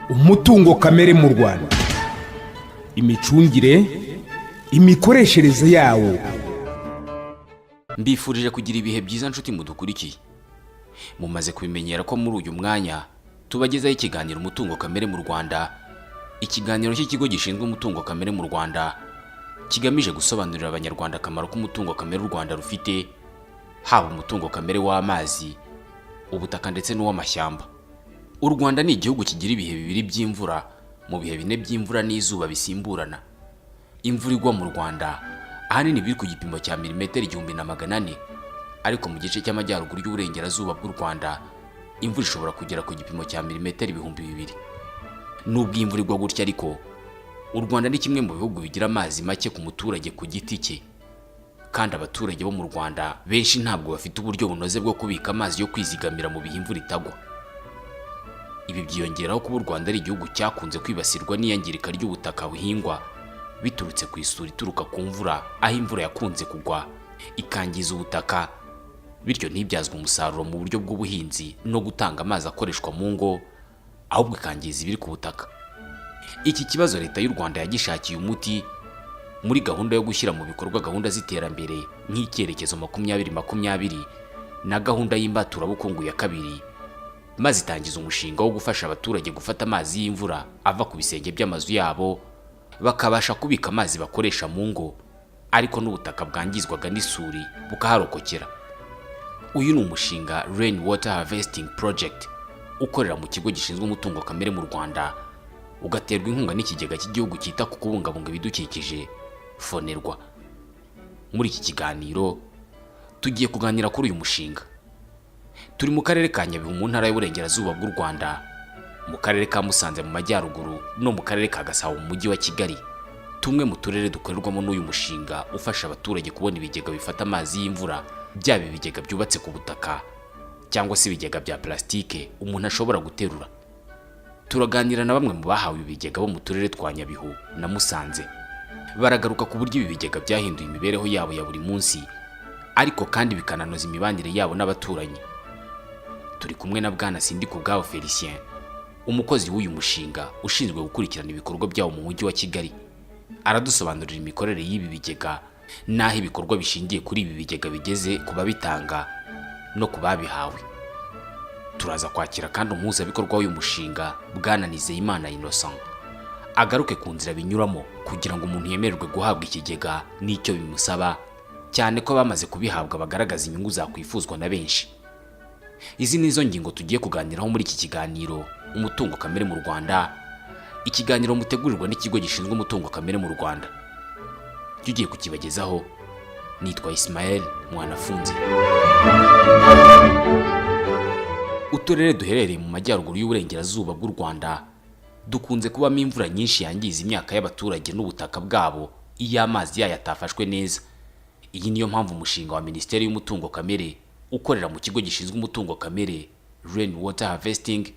Umutungo kamere mu Rwanda, imicungire, imikoreshereze yawo. Mbifurije kugira ibihe byiza nshuti mudukurikiye. Mumaze kubimenyera ko muri uyu mwanya tubagezaho ikiganiro umutungo kamere mu Rwanda, ikiganiro cy'ikigo gishinzwe umutungo kamere mu Rwanda kigamije gusobanurira abanyarwanda akamaro k'umutungo kamere u Rwanda rufite, haba umutungo kamere w'amazi, ubutaka ndetse n'uw'amashyamba. U Rwanda ni igihugu kigira ibihe bibiri by'imvura, mu bihe bine by'imvura n'izuba bisimburana. Imvura igwa mu Rwanda ahanini biri ku gipimo cya milimetero 1400, ariko mu gice cy'amajyaruguru y'uburengerazuba bw'u Rwanda imvura ishobora kugera ku gipimo cya milimetero 2000. Nubwo imvura igwa gutya ariko u Rwanda ni kimwe mu bihugu bigira amazi make ku muturage ku giti cye, kandi abaturage bo mu Rwanda benshi ntabwo bafite uburyo bunoze bwo kubika amazi yo kwizigamira mu bihe imvura itagwa. Ibi byiyongeraho kuba u Rwanda ari igihugu cyakunze kwibasirwa n'iyangirika ry'ubutaka buhingwa biturutse ku isuri ituruka ku mvura, aho imvura yakunze kugwa ikangiza ubutaka, bityo ntibyazwe umusaruro mu buryo bw'ubuhinzi no gutanga amazi akoreshwa mu ngo, ahubwo ikangiza ibiri ku butaka. Iki kibazo leta y'u Rwanda yagishakiye umuti muri gahunda yo gushyira mu bikorwa gahunda z'iterambere nk'icyerekezo 2020 na gahunda y'imbaturabukungu ya kabiri, maze itangiza umushinga wo gufasha abaturage gufata amazi y'imvura ava ku bisenge by'amazu yabo, bakabasha kubika amazi bakoresha mu ngo, ariko n'ubutaka bwangizwaga n'isuri bukaharokokera. Uyu ni umushinga Rain Water Harvesting Project ukorera mu kigo gishinzwe umutungo kamere mu Rwanda, ugaterwa inkunga n'ikigega cy'igihugu cyita ku kubungabunga ibidukikije Fonerwa. Muri iki kiganiro tugiye kuganira kuri uyu mushinga. Turi mu karere ka Nyabihu mu ntara y'uburengerazuba bw'u Rwanda, mu karere ka Musanze mu majyaruguru no mu karere ka Gasabo mu mujyi wa Kigali, tumwe mu turere dukorerwamo n'uyu mushinga ufasha abaturage kubona ibigega bifata amazi y'imvura, byaba ibigega byubatse ku butaka cyangwa se ibigega bya plastike umuntu ashobora guterura. Turaganira na bamwe mu bahawe ibigega bo mu turere twa Nyabihu na Musanze. Baragaruka ku buryo ibi bigega byahinduye imibereho yabo ya buri munsi, ariko kandi bikananoza imibanire yabo n'abaturanyi. Turi kumwe na bwana SINDIKUBWABO Félicien, umukozi w'uyu mushinga ushinzwe gukurikirana ibikorwa byabo mu mujyi wa Kigali. Aradusobanurira imikorere y'ibi bigega n'aho ibikorwa bishingiye kuri ibi bigega bigeze ku babitanga no ku babihawe. Turaza kwakira kandi umuhuzabikorwa w'uyu mushinga, bwana NIZEYIMANA Innocent, agaruke ku nzira binyuramo kugira ngo umuntu yemererwe guhabwa ikigega n'icyo bimusaba, cyane ko bamaze kubihabwa bagaragaza inyungu zakwifuzwa na benshi. Izi nizo ngingo tugiye kuganiraho muri iki kiganiro umutungo kamere mu Rwanda, ikiganiro mutegurirwa n'ikigo gishinzwe umutungo kamere mu Rwanda. Tugiye kukibagezaho, nitwa Ismael Mwanafunzi. Uturere duherereye mu majyaruguru y'uburengerazuba bw'u Rwanda dukunze kubamo imvura nyinshi yangiza imyaka y'abaturage n'ubutaka bwabo iyo amazi yayo atafashwe neza. Iyi niyo mpamvu umushinga wa Minisiteri y'Umutungo Kamere ukorera mu kigo gishinzwe umutungo kamere Rain Water Harvesting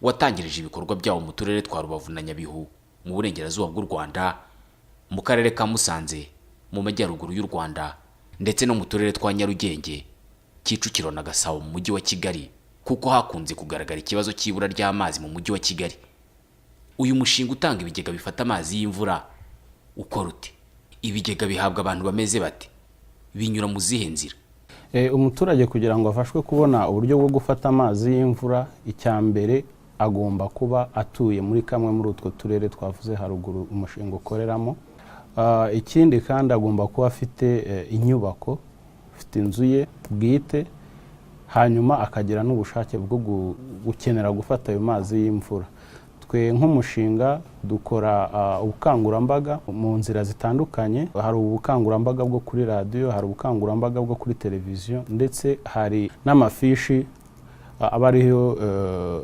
watangirije ibikorwa byawo mu turere twa Rubavu na Nyabihu mu burengerazuba bw'u Rwanda, mu karere ka Musanze mu majyaruguru y'u Rwanda, ndetse no mu turere twa Nyarugenge, Kicukiro na Gasabo mu mujyi wa Kigali, kuko hakunze kugaragara ikibazo cy'ibura ry'amazi mu mujyi wa Kigali. Uyu mushinga utanga ibigega bifata amazi y'imvura ukora ute? Ibigega bihabwa abantu bameze bate? Binyura mu zihe nzira? Umuturage kugira ngo afashwe kubona uburyo bwo gufata amazi y'imvura, icyambere agomba kuba atuye muri kamwe muri utwo turere twavuze haruguru umushinga ukoreramo. Ikindi kandi agomba kuba afite inyubako, afite inzu ye bwite, hanyuma akagira n'ubushake bwo gukenera gufata ayo mazi y'imvura. Twe nk'umushinga dukora ubukangurambaga mu nzira zitandukanye. Hari ubukangurambaga bwo kuri radio, hari ubukangurambaga bwo kuri televiziyo, ndetse hari n'amafishi abariho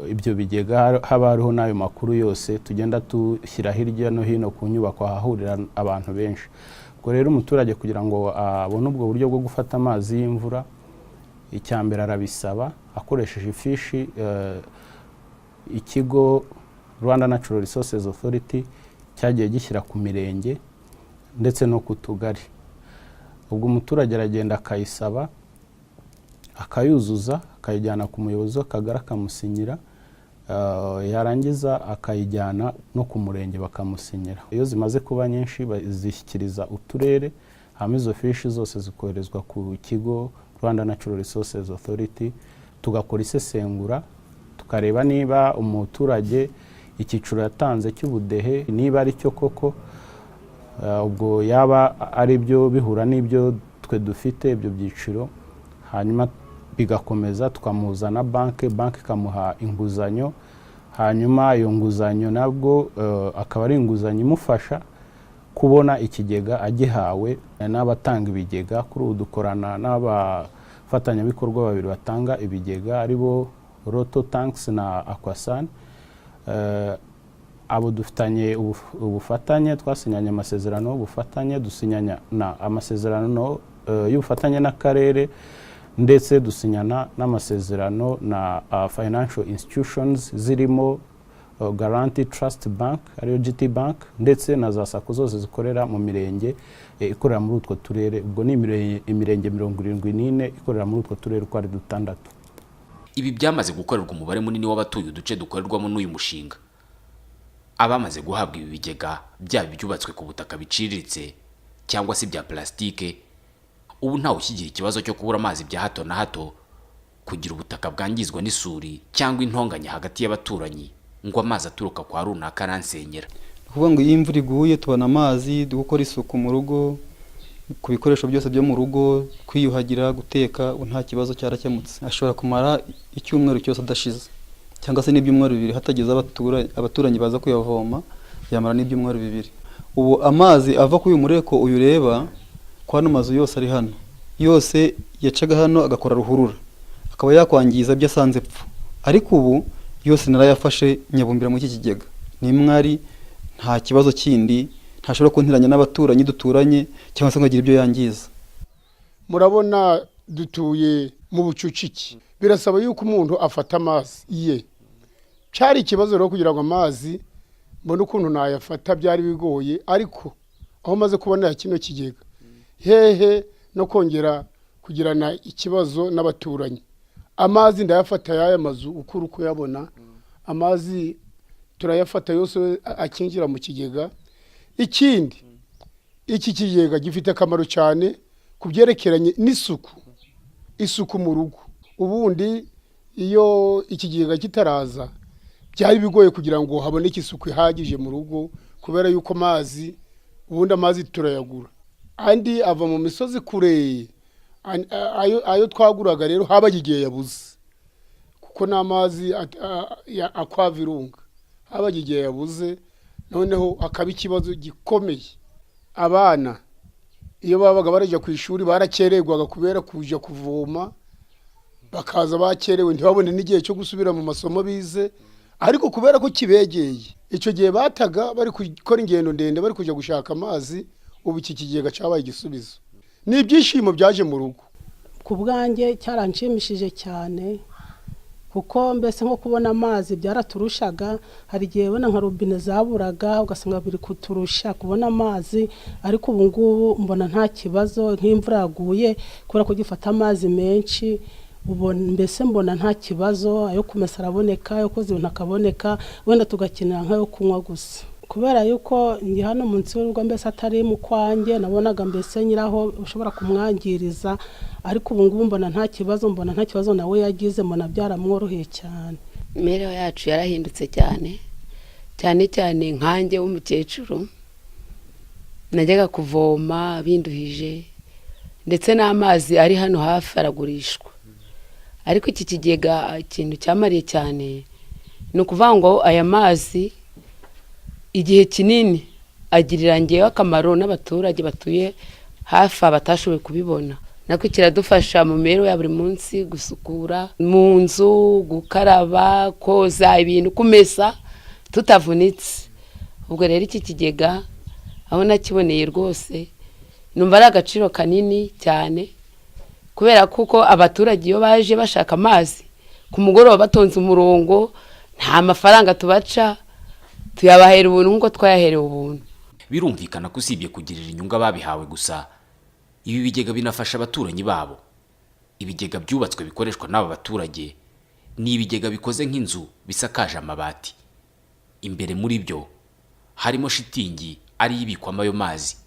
ibyo bigega, haba hariho n'ayo makuru yose tugenda tushyira hirya no hino ku nyubako ahahurira abantu benshi. Ubwo rero umuturage kugira ngo abone ubwo buryo bwo gufata amazi y'imvura, icyambere arabisaba akoresheje ifishi ikigo Rwanda Natural Resources Authority cyagiye gishyira ku mirenge ndetse no ku tugari. Ubwo umuturage aragenda akayisaba akayuzuza akayijyana ku muyobozi w'akagari akamusinyira, yarangiza akayijyana no ku murenge bakamusinyira. Iyo zimaze kuba nyinshi bazishyikiriza uturere, hama izo fishi zose zikoherezwa ku kigo Rwanda Natural Resources Authority, tugakora isesengura tukareba niba umuturage icyiciro yatanze cy'ubudehe niba ari cyo koko, ubwo yaba ari byo bihura n'ibyo twe dufite ibyo byiciro, hanyuma bigakomeza tukamuhuza na banki ikamuha inguzanyo, hanyuma iyo nguzanyo nabwo akaba ari inguzanyo imufasha kubona ikigega agihawe n'abatanga ibigega. Kuri ubu dukorana n'abafatanyabikorwa babiri batanga ibigega aribo Roto Tanks na Aquasan. Abo dufitanye ubufatanye, twasinyanye amasezerano y'ubufatanye, dusinyanya amasezerano y'ubufatanye n'akarere, ndetse dusinyana n'amasezerano na financial institutions zirimo Guarantee Trust Bank ariyo GT Bank, ndetse na za sako zose zikorera mu mirenge ikorera muri utwo turere. Ubwo ni imirenge 74 ikorera muri utwo turere uko ari 6. Ibi byamaze gukorerwa umubare munini w'abatuye uduce dukorerwamo n'uyu mushinga. Abamaze guhabwa ibi bigega byaba byubatswe ku butaka biciriritse cyangwa se bya plastike, ubu ntawe ukigira ikibazo cyo kubura amazi bya hato na hato, kugira ubutaka bwangizwa n'isuri cyangwa intonganya hagati y'abaturanyi ngo amazi aturuka kwa runaka aransenyera. Kuvuga ngo iyo imvura iguye tubona amazi, dukora isuku mu rugo, ku bikoresho byose byo mu rugo, kwiyuhagira, guteka, nta kibazo cyarakemutse. Ashobora kumara icyumweru cyose adashize, cyangwa se n'ibyumweru 2 hatageze abaturanyi baza kuyavoma, yamara n'ibyumweru 2. Ubu amazi ava ku uyu mureko uyu reba kwa mazu yose ari hano, yose yacaga hano agakora ruhurura, akaba yakwangiza byo asanze pfu. Ariko ubu yose narayafashe nyabumbira mu iki kigega, nimwari nta kibazo kindi, ntashobora kuntiranya n'abaturanyi duturanye cyangwa se ngo agire ibyo yangiza. Murabona dutuye mu bucuciki, birasaba yuko umuntu afata amazi ye. Cyari ikibazo rero kugira ngo amazi mbone ukuntu nayafata byari bigoye, ariko aho maze kubona kino kigega hehe no kongera kugirana ikibazo n'abaturanyi. Amazi ndayafata yaya mazu ukuru ko yabona, amazi turayafata yose akinjira mu kigega. Ikindi iki kigega gifite akamaro cyane kubyerekeranye isuku mu rugo. Ubundi iyo ikigega kitaraza byari bigoye kugira ngo haboneke isuku ihagije mu rugo, kubera yuko ubundi amazi turayagura, andi ava mu misozi kure. Ayo twaguraga rero haba igihe yabuze, kuko n'amazi akwavirunga haba igihe yabuze, noneho akaba ikibazo gikomeye. Abana iyo babaga baraje ku ishuri barakererwaga kubera kuja kuvoma, bakaza bakerewe ntibabone n'igihe cyo gusubira mu masomo bize. Ariko kubera ko kibegeye, icyo gihe bataga bari gukora ingendo ndende bari kuja gushaka amazi, ubu iki kigega cyabaye igisubizo. Ni ibyishimo byaje mu rugo. Ku bwanjye cyaranshimishije cyane, kuko mbese nko kubona amazi byaraturushaga. Hari igihe ubona nka robine zaburaga ugasanga biri kuturusha kubona amazi, ariko ubu ngubu mbona nta kibazo. Nk'imvura yaguye kubera ko gifata amazi menshi, mbese mbona nta kibazo. Ayo kumesa araboneka, ayo koza ibintu akaboneka, wenda tugakenera nk'ayo kunywa gusa. Kubera yuko ndi hano munsi y'urugo mbese atari mu kwanjye, nabonaga mbese nyiraho ushobora kumwangiriza, ariko ubu ngubu mbona nta kibazo nawe yagize, mbona byaramworoheye cyane. Imibereho yacu yarahindutse cyane nkanjye w'umukecuru, najyaga kuvoma binduhije, ndetse n'amazi ari hano hafi aragurishwa. Ariko iki kigega ikintu cyamariye cyane ni ukuvuga ngo aya mazi igihe kinini agirira ngewe akamaro n'abaturage batuye hafi batashoboye kubibona. Nako kiradufasha mu mibereho ya buri munsi, gusukura mu nzu, gukaraba, koza ibintu, kumesa tutavunitse. Ubwo rero iki kigega aho nakiboneye rwose numva ari agaciro kanini cyane, kubera kuko abaturage iyo baje bashaka amazi ku mugoroba batonze umurongo nta mafaranga tubaca, tuyabahera ubuntu nk'uko twayaherewe ubuntu. Birumvikana ko usibye kugirira inyungu ababihawe gusa, ibi bigega binafasha abaturanyi babo. Ibigega byubatswe bikoreshwa n'aba baturage ni ibigega bikoze nk'inzu bisakaje amabati. Imbere muri byo harimo shitingi ari ibikwamo ayo mazi.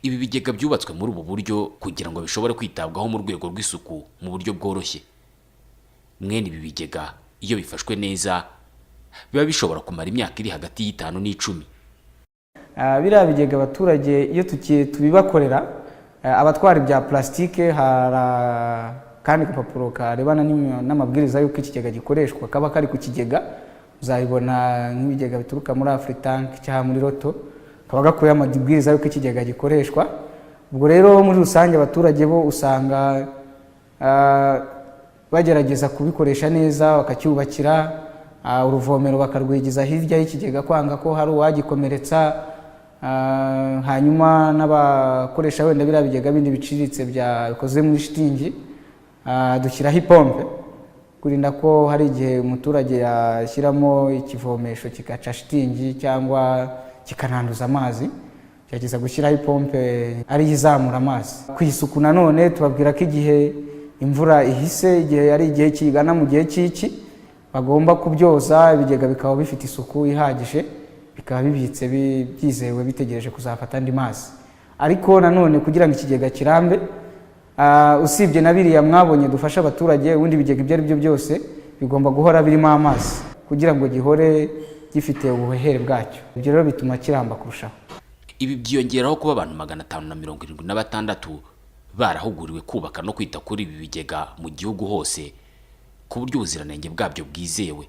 Ibi bigega byubatswe muri ubu buryo kugira ngo bishobore kwitabwaho mu rwego rw'isuku mu buryo bworoshye. Mwene ibi bigega iyo bifashwe neza biba bishobora kumara imyaka iri hagati y'5 n'10. Biriya bigega abaturage iyo tubibakorera, abatwara ibya plastike hari kandi gapapuro karebana n'amabwiriza y'uko ikigega gikoreshwa kaba kari ku kigega. Uzabibona nk'ibigega bituruka muri Afritank cyangwa muri Roto, kaba gakuye amabwiriza y'uko ikigega gikoreshwa. Ubwo rero muri rusange abaturage bo usanga bagerageza kubikoresha neza, bakacyubakira uruvomero bakarwigiza hirya y'ikigega kwanga ko hari uwagikomeretsa. Hanyuma n'abakoresha wenda biriya bigega bindi biciriritse byakoze muri shitingi, dushyiraho ipompe kurinda ko hari igihe umuturage yashyiramo ikivomesho kikaca shitingi cyangwa kikananduza amazi, cyageza gushyiraho ipompe ari izamura amazi. Ku isuku nanone tubabwira ko igihe imvura ihise, igihe ari igihe kigana mu gihe cy'iki, bagomba kubyoza ibigega bikaba bifite isuku ihagije, bikaba bibitse byizewe bitegereje kuzafata andi mazi. Ariko nanone kugira ngo ikigega kirambe, usibye na biriya mwabonye dufasha abaturage, ubundi ibigega ibyo ari byo byose bigomba guhora birimo amazi kugira ngo gihore gifite ubuhehere bwacyo. Ibyo rero bituma kiramba kurushaho. Ibi byiyongeraho kuba abantu 576 barahuguriwe kubaka no kwita kuri ibi bigega mu gihugu hose ku buryo ubuziranenge bwabyo bwizewe.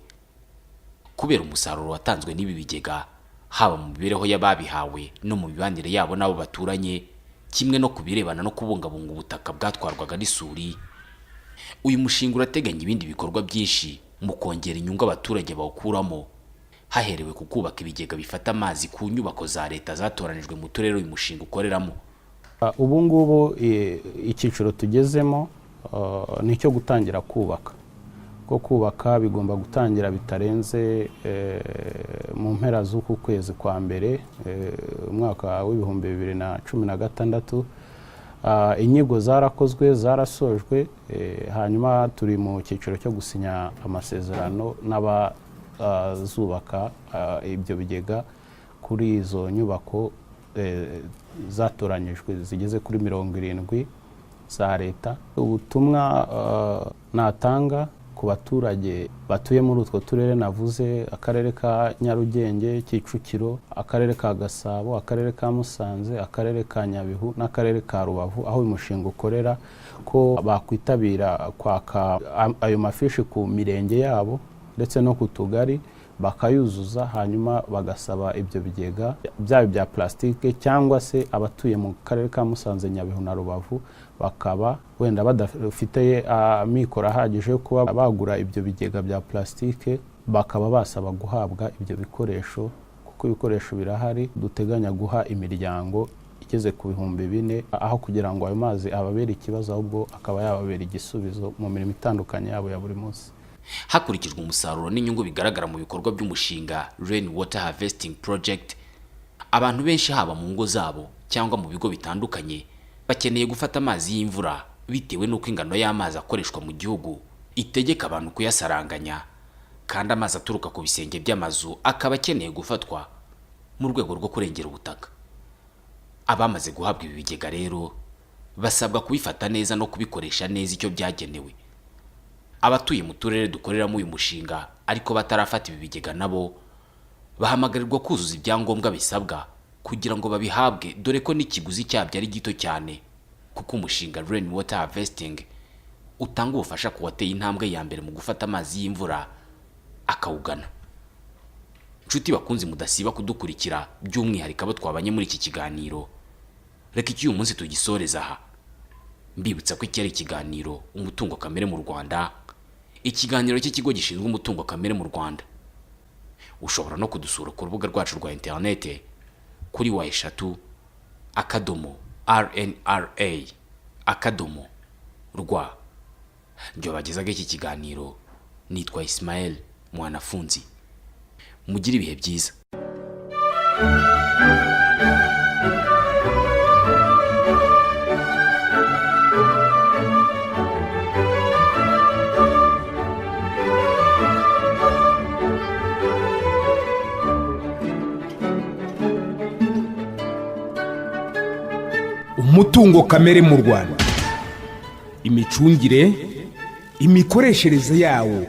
Kubera umusaruro watanzwe n'ibi bigega, haba mu mibereho y'ababihawe no mu mibanire yabo n'abo baturanye, kimwe no kubirebana no kubungabunga ubutaka bwatwarwaga n'isuri, uyu mushinga urateganya ibindi bikorwa byinshi mu kongera inyungu abaturage bawukuramo, haherewe ku kubaka ibigega bifata amazi ku nyubako za leta zatoranijwe mu turere uyu mushinga ukoreramo. Ubu ngubu icyiciro tugezemo ni icyo gutangira kubaka. Ko kubaka bigomba gutangira bitarenze mu mpera z'uku kwezi kwa mbere umwaka w'ibihumbi 2016. Inyigo zarakozwe, zarasojwe, hanyuma turi mu cyiciro cyo gusinya amasezerano n'abazubaka ibyo bigega kuri izo nyubako zatoranyijwe zigeze kuri 70 za leta. Ubutumwa natanga ku baturage batuye muri utwo turere navuze, akarere ka Nyarugenge, Kicukiro, akarere ka Gasabo, akarere ka Musanze, akarere ka Nyabihu n'akarere ka Rubavu, aho uyu mushinga ukorera, ko bakwitabira kwaka ayo mafishi ku mirenge yabo ndetse no ku tugari, bakayuzuza, hanyuma bagasaba ibyo bigega byaba bya plastike cyangwa se abatuye mu karere ka Musanze, Nyabihu na Rubavu bakaba wenda badafite amikoro ahagije yo kuba bagura ibyo bigega bya plastike, bakaba basaba guhabwa ibyo bikoresho, kuko ibikoresho birahari. Duteganya guha imiryango igeze ku 4,000 aho kugira ngo ayo mazi ababere ikibazo, ahubwo akaba yababera igisubizo mu mirimo itandukanye yabo ya buri munsi. Hakurikijwe umusaruro n'inyungu bigaragara mu bikorwa by'umushinga Rain Water Harvesting Project, abantu benshi haba mu ngo zabo cyangwa mu bigo bitandukanye bakeneye gufata amazi y'imvura bitewe n'uko ingano y'amazi akoreshwa mu gihugu itegeka abantu kuyasaranganya, kandi amazi aturuka ku bisenge by'amazu akaba akeneye gufatwa mu rwego rwo kurengera ubutaka. Abamaze guhabwa ibi bigega rero basabwa kubifata neza no kubikoresha neza icyo byagenewe. Abatuye mu turere dukoreramo uyu mushinga ariko batarafata ibi bigega nabo bahamagarirwa kuzuza ibyangombwa bisabwa kugira ngo babihabwe, dore ko n'ikiguzi cyabyo ari gito cyane, kuko umushinga Rain Water Harvesting utanga ubufasha ku wateye intambwe ya mbere mu gufata amazi y'imvura akawugana. Nshuti bakunzi mudasiba kudukurikira, by'umwihariko abo twabanye muri iki kiganiro, reka iki uyu munsi tugisoreza aha. Mbibutsa ko iki ari ikiganiro umutungo kamere mu Rwanda, ikiganiro cy'ikigo gishinzwe umutungo kamere mu Rwanda. Ushobora no kudusura ku rubuga rwacu rwa interinete kuri /RNRA rwa. Njye bagezaga iki kiganiro nitwa Ismael Mwanafunzi. Mugire ibihe byiza. Umutungo kamere mu Rwanda, imicungire, imikoreshereze yawo